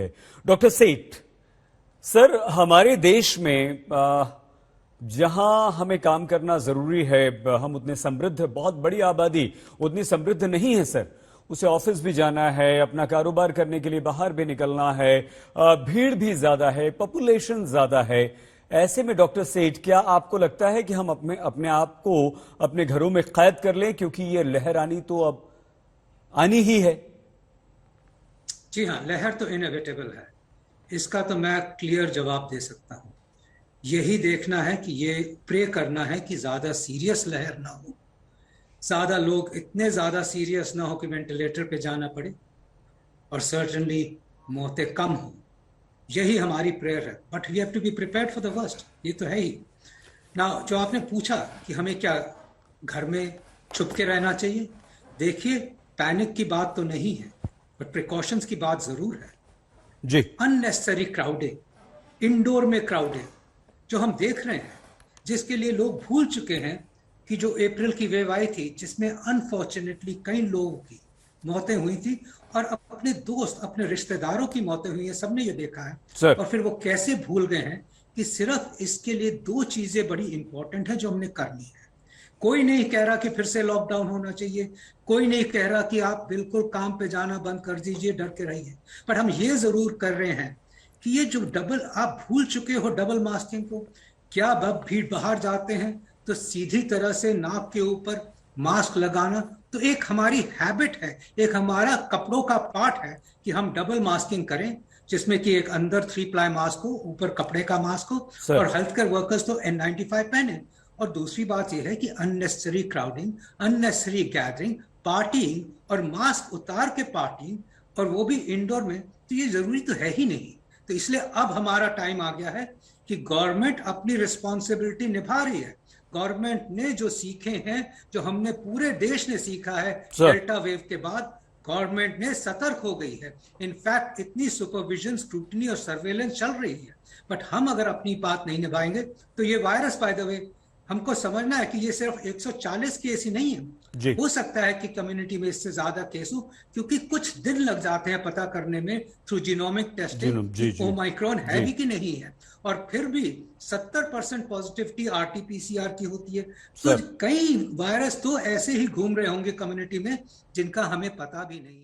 है। डॉक्टर सेठ सर, हमारे देश में जहां हमें काम करना जरूरी है, हम उतने समृद्ध, बहुत बड़ी आबादी उतनी समृद्ध नहीं है सर। उसे ऑफिस भी जाना है, अपना कारोबार करने के लिए बाहर भी निकलना है, भीड़ भी ज्यादा है, पॉपुलेशन ज्यादा है। ऐसे में डॉक्टर सेठ, क्या आपको लगता है कि हम अपने आप को अपने घरों में कैद कर लें, क्योंकि ये लहर आनी तो अब आनी ही है? जी हाँ, लहर तो इनएविटेबल है। इसका तो मैं क्लियर जवाब दे सकता हूँ। यही देखना है कि ये प्रे करना है कि ज्यादा सीरियस लहर ना हो, ज्यादा लोग इतने ज्यादा सीरियस ना हो कि वेंटिलेटर पे जाना पड़े, और सर्टनली मौतें कम हो। यही हमारी प्रेयर है, but we have to be prepared for the worst. ये तो है ही ना। जो आपने पूछा कि हमें क्या घर में छुप के रहना चाहिए, देखिए, पैनिक की बात तो नहीं है, बट प्रिकॉशंस की बात जरूर है। जी। अननेसेसरी क्राउडिंग, इंडोर में क्राउडिंग जो हम देख रहे हैं, जिसके लिए लोग भूल चुके हैं कि जो अप्रैल की वेव आई थी, जिसमें अनफॉर्चुनेटली कई लोगों की मौतें हुई थी, और अपने दोस्त, अपने रिश्तेदारों की मौतें हुई हैं, सबने ये देखा है। सर। और फिर वो कैसे भूल गए हैं कि सिर्फ इसके लिए दो चीजें बड़ी इंपॉर्टेंट है जो हमने करनी है। कोई नहीं कह रहा कि फिर से लॉकडाउन होना चाहिए, कोई नहीं कह रहा कि आप बिल्कुल काम पे जाना बंद कर दीजिए, डर के रहिए। पर हम ये जरूर कर रहे हैं कि ये जो डबल, आप भूल चुके हो डबल मास्किंग को। क्या अब भीड़ बाहर जाते हैं तो सीधी तरह से नाक के ऊपर मास्क लगाना तो एक हमारी हैबिट है, एक हमारा कपड़ों का पार्ट है कि हम डबल मास्किंग करें, जिसमें कि एक अंदर 3 प्लाई मास्क हो, ऊपर कपड़े का मास्क हो, और हेल्थ केयर वर्कर्स तो N95 पहने। और दूसरी बात यह है कि unnecessary crowding, unnecessary gathering, partying और मास्क उतार के पार्टिंग, और वो भी इंडोर में, तो ये जरूरी तो है ही नहीं। तो इसलिए अब हमारा टाइम आ गया है कि गवर्नमेंट अपनी रिस्पॉन्सिबिलिटी निभा रही है। गवर्नमेंट ने जो सीखे हैं, जो हमने पूरे देश ने सीखा है डेल्टा वेव के बाद, गवर्नमेंट ने सतर्क हो गई है। इनफैक्ट इतनी सुपरविजन, स्क्रूटनी और सर्वेलेंस चल रही है। बट हम अगर अपनी बात नहीं निभाएंगे तो ये वायरस, बाय द वे, हमको समझना है कि ये सिर्फ 140 केस ही नहीं है। हो सकता है कि कम्युनिटी में इससे ज्यादा केस हो, क्योंकि कुछ दिन लग जाते हैं पता करने में थ्रू जीनोमिक टेस्टिंग ओमाइक्रॉन है भी कि नहीं है। और फिर भी 70% पॉजिटिविटी RT-PCR की होती है। तो कई वायरस तो ऐसे ही घूम रहे होंगे कम्युनिटी में, जिनका हमें पता भी नहीं है।